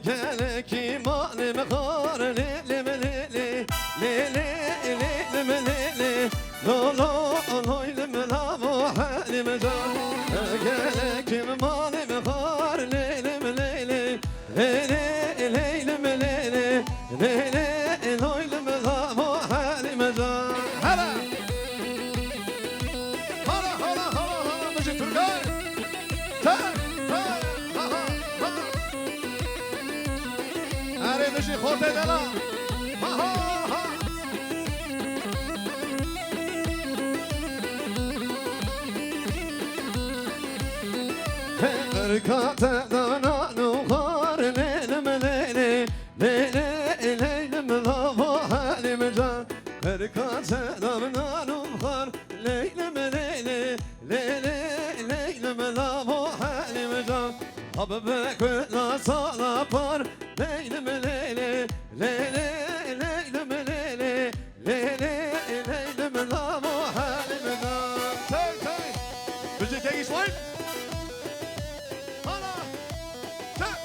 gelek imanım kar Leylim leyli leyli leylim leyli Lo lo loylim la bu halim can Gelek imanım kar Leylim leyli leyli leylim leyli Leyli loylim la bu halim can Hala hala hala hala hala Müzik Turgay Ta ta ha ha ha Are müzik hote dela Ha ha ha Erkate dananu kar Leylim leyli Leyli leylim la bu halim can Erkate dananu kar Leylim leyli Leyli leylim la bu halim can Habbe kula sala par Leylim leyli Leyli leylim leyli Leyli leylim la bu halim can Tay tay Müzik tek İsmail Hala Tay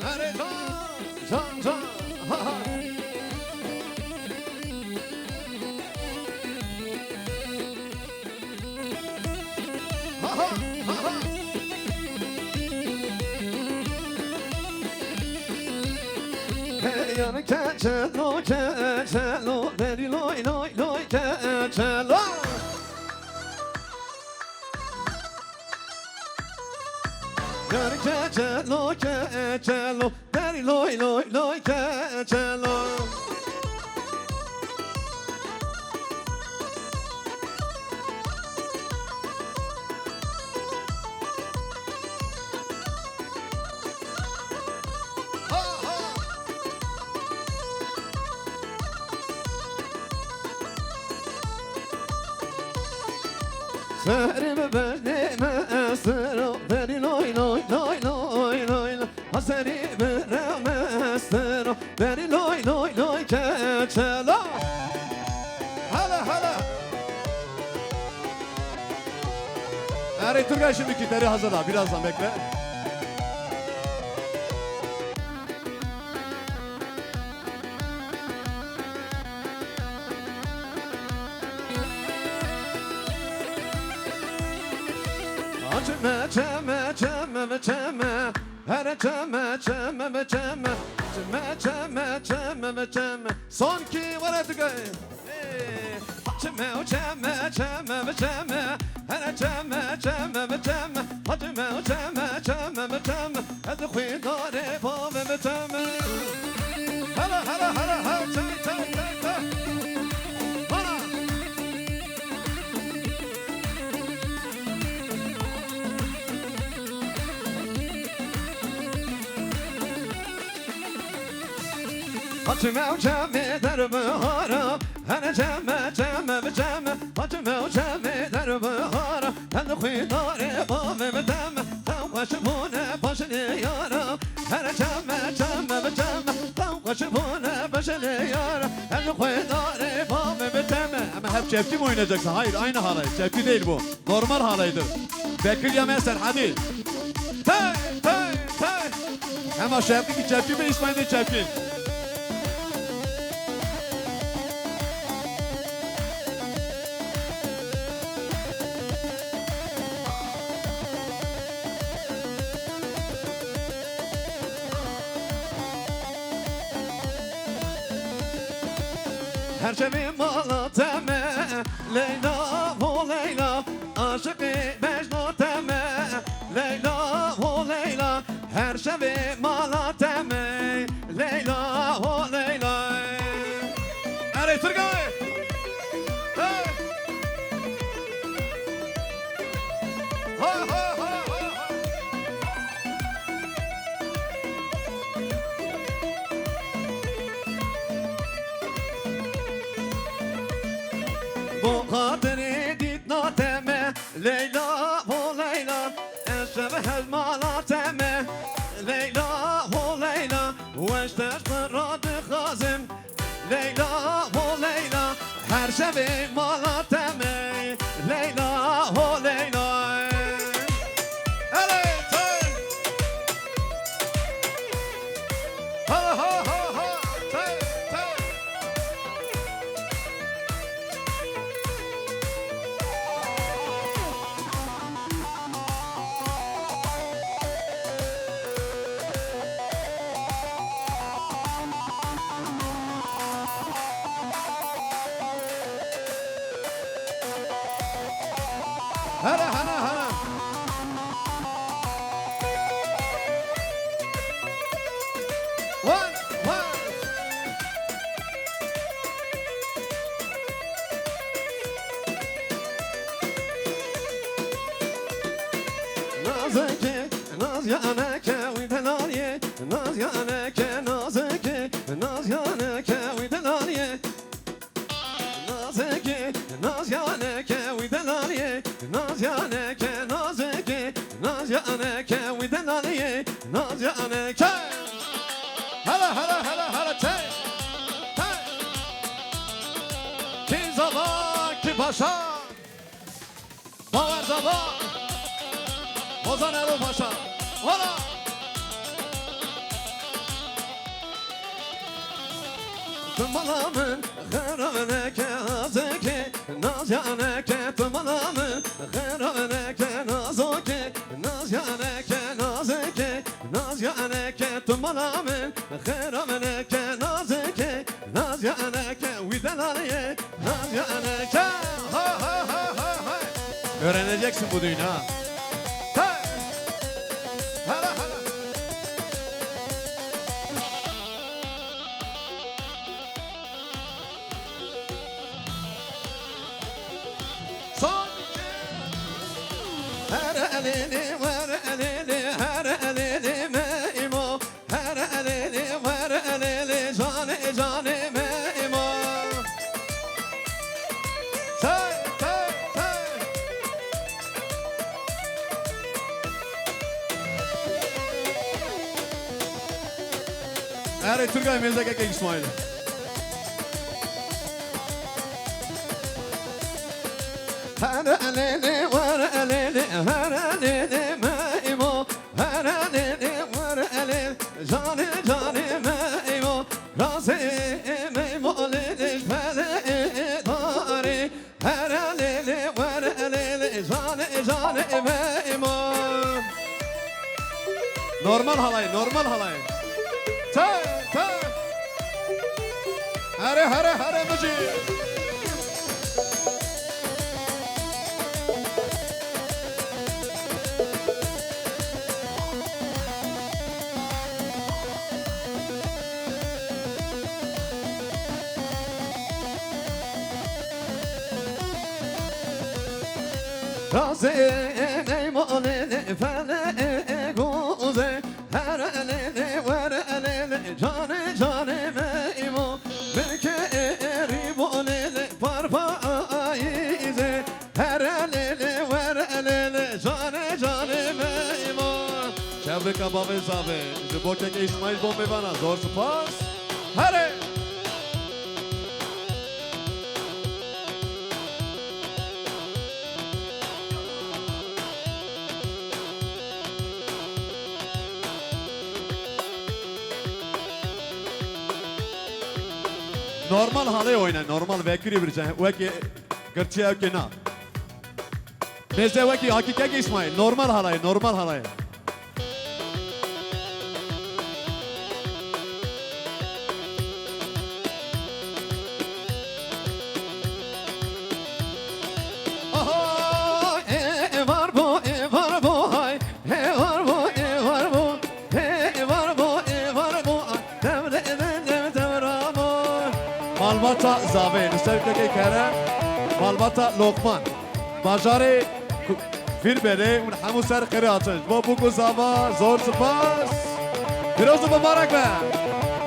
Hare can can ha ha ha ha ha ha Hey yan keçelo deri loy loy loy keçelo Yar keçelo keçelo deri loy loy loy keçelo Ha ha Serim benime sero deri loy loy loy loy loy Ha serim benime sero deri loy loy loy keçelo Hala hala Eri Turgay şimdi gitarı hazırla birazdan bekle Ceme ceme ceme ceme Her ceme ceme ceme Ceme ceme ceme ceme Son ki var hadi gay Ceme ceme ceme ceme Her ceme ceme ceme Ceme ceme ceme ceme Hadi khidare bave ceme Hala hala hala hala ceme ceme ceme Hala Hacımev cemi derbi harap Hani ceme ceme ceme Hacımev cemi derbi harap Hani khidare bave ceme Tavkaşı bune başını yarap Hani ceme ceme ceme Tavkaşı bune başını yarap Hani khidare bave ceme Ama hep çepki mi oynayacaksın? Hayır, aynı halay. Çepki değil bu. Normal halaydır. Bekir yemezsen hadi. Tay tay tay Ama şevki ki çepki mi İsmail'de çepki? Her şeyim malateme Leyla o Leyla Aşık-ı Mecnun teme Leyla o Leyla Her şeyim malateme Leyla o Leyla Eri Turgay Hey Ha ha ha Bu kaderi dit nateme Leyla o Leyla Eşe هالمالاتمه ليلى هو ليلى واش تشترط خازم ليلى هو ليلى هر شبه مالاتمه ليلى هو ليلى هلا هلا هلا وان وان نازك ناز يانك ويدلاليه ناز يانك نازك ناز يانك ويدلاليه نازك ناز يانك ويدلاليه ناز يانك نازك ناز يانك ويدلاليه ناز يانك هلا هلا هلا هلا تي کی زبان کی پاشا باور زبان بازن رو پاشا هلا تمامن خرابنك نازك ناز يانك تمامن خرابنك نازك ناز يانك نازك ناز يانك تمامن خرابنك نازك ناز يانك ويدلاليه ناز يانك ha ha ha ha ha Öğreneceksin bu düğünü ha. hala hala son her elini ver elini her elini meimo her elini ver elini canı canı meimo say say say Eri Turgay Mezekeke İsmail. her elini ver elini her elini meimo her elini ver elini canı canı meimo razı meimo lidiş pele tari her elini ver elini canı canı meimo Normal halay, normal halay. tay tay Hare hare hare müziği. razı meimo lidiş pele guze her elini ver elini canı canı meimo belki eribo lili parpaize her elini ver elini canı canı meimo Şevrika babı zabe. Zibokeke İsmail bombe bana. Zor spas. Hare. Normal halay oyna. Normal vekiri bir can. Veki gırçıya kena. Bizde veki hakikek İsmail. Normal halay, normal halay. Aha, var bu var bu hay var bu var bu var bu var bu devre devre bu Malbata zabe. Üstelik kere Malbata Lokman. Bajari Firbere un hamu ser qiraatı. Bu bu zava zor spas. Biraz da mübarek be.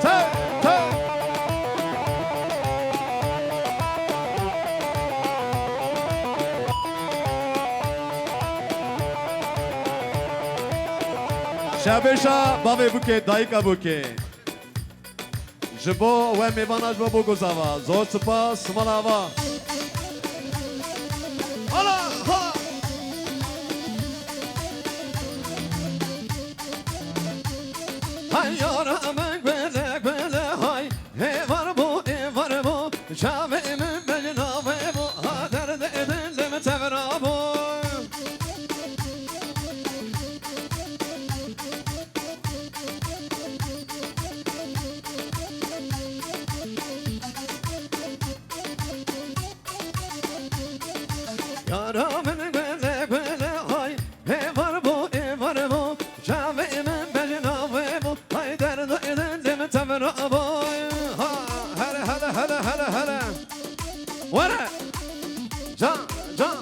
Ta ta. شبشا باوی بوکه دایکا بوکه جبو و میواناش با بگو زوا زور سپاس ملاوا حالا حالا های یارم گله گله های هیوار بو ایوار بو شاوه من بجناوه بو ها درد دلم تبرا بو یارم گله گله های هیوار بو ایوار بو شاوه من بجناوه بو های درد دلم تبرا بو ها هلا هلا هلا هلا هلا ورا جان جان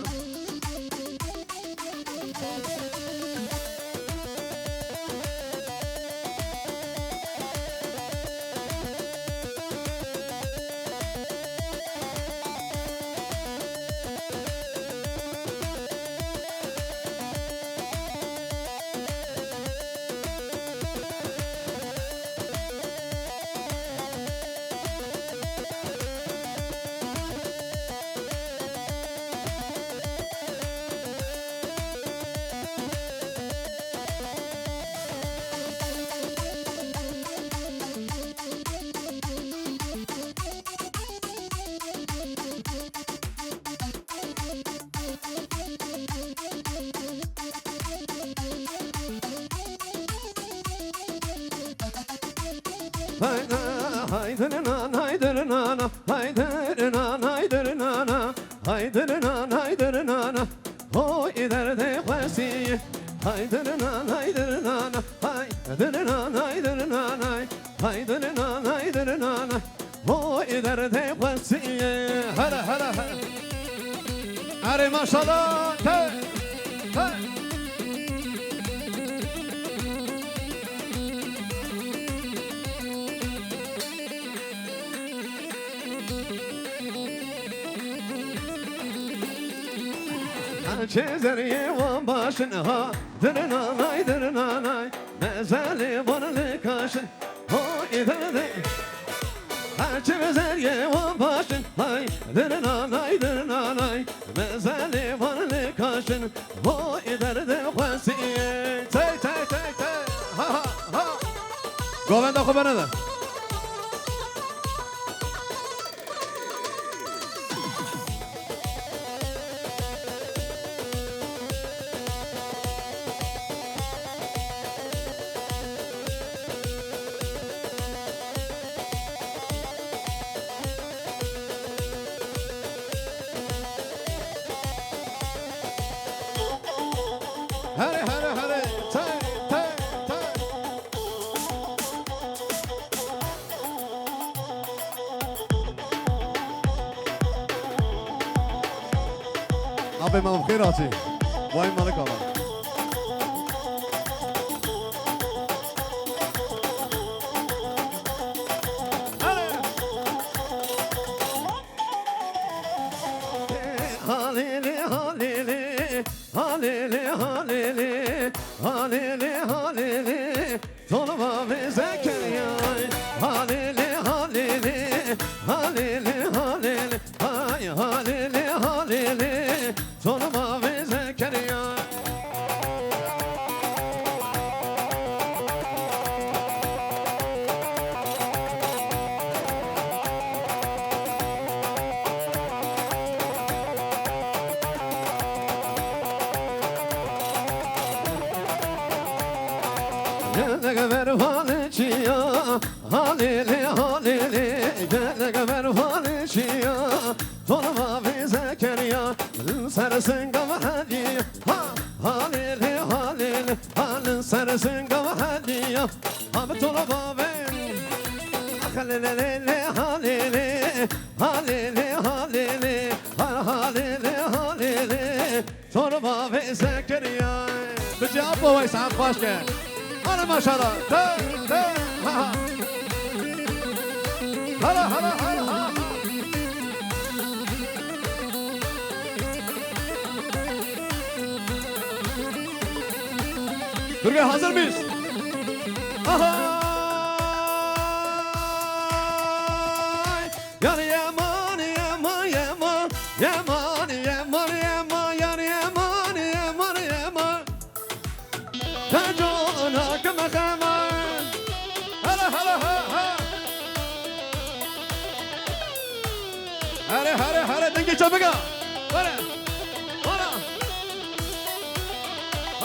Haydarınan haydarınana haydarınan haydarınana haydarınan haydarınana o iderde kwasi haydarınan haydarınana haydarınan haydarınana haydarınan haydarınana o iderde kwasi hara hara hara are maşallah te te Çizeriye van başına dırnanay dırnanay mezeli varlı kaşın o iderde Çizeriye van başın hay dırnanay dırnanay mezeli varlı kaşın o iderde kwasiye tay tay tay tay ha ha ha گوونده خوب نده hare hare hare tay tay tay آبی من بخیر آتی وای مالک آبا Halili halili halili halili halili halili Tolva ve Zekeriya halili halili halili halili hay halili halili Tolva ve Zekeriya Gel ver valiciya halili halili Gel ver valiciya Tolva ve Zekeriya Sarısın gavhadiya halili halili Halin sarısın gavhadiya Abi Tolva ve halili halili halili halili halili halili Tolva ve Zekeriya بجی آب وای سهم خوش کرد آره ماشاءالله ته ته ها ها هلا هلا هلا ها Durga hazır mıyız? Ay, yar yaman yaman yaman yaman yaman yaman yar yaman yaman yaman تجونا كما خمان هلا هلا هلا هلا هلا هلا دنجي شبكة هلا هلا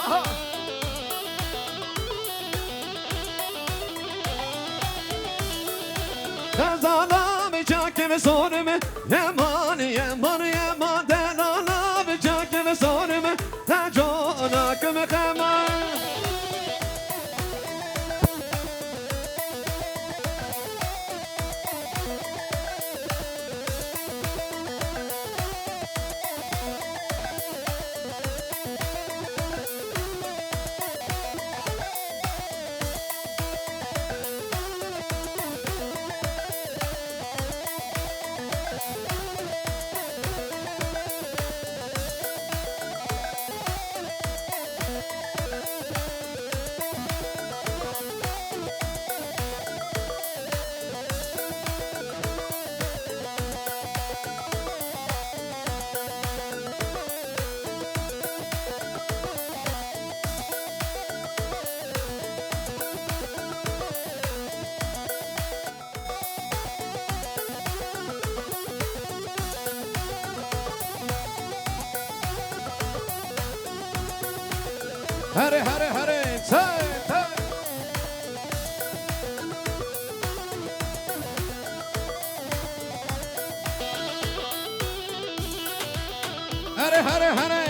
ها دزانا بجاك بسونم يمان يمان يمان دلانا بجاك بسونم تجونا كما خمان هري هري هري تاي تاي هري هري هري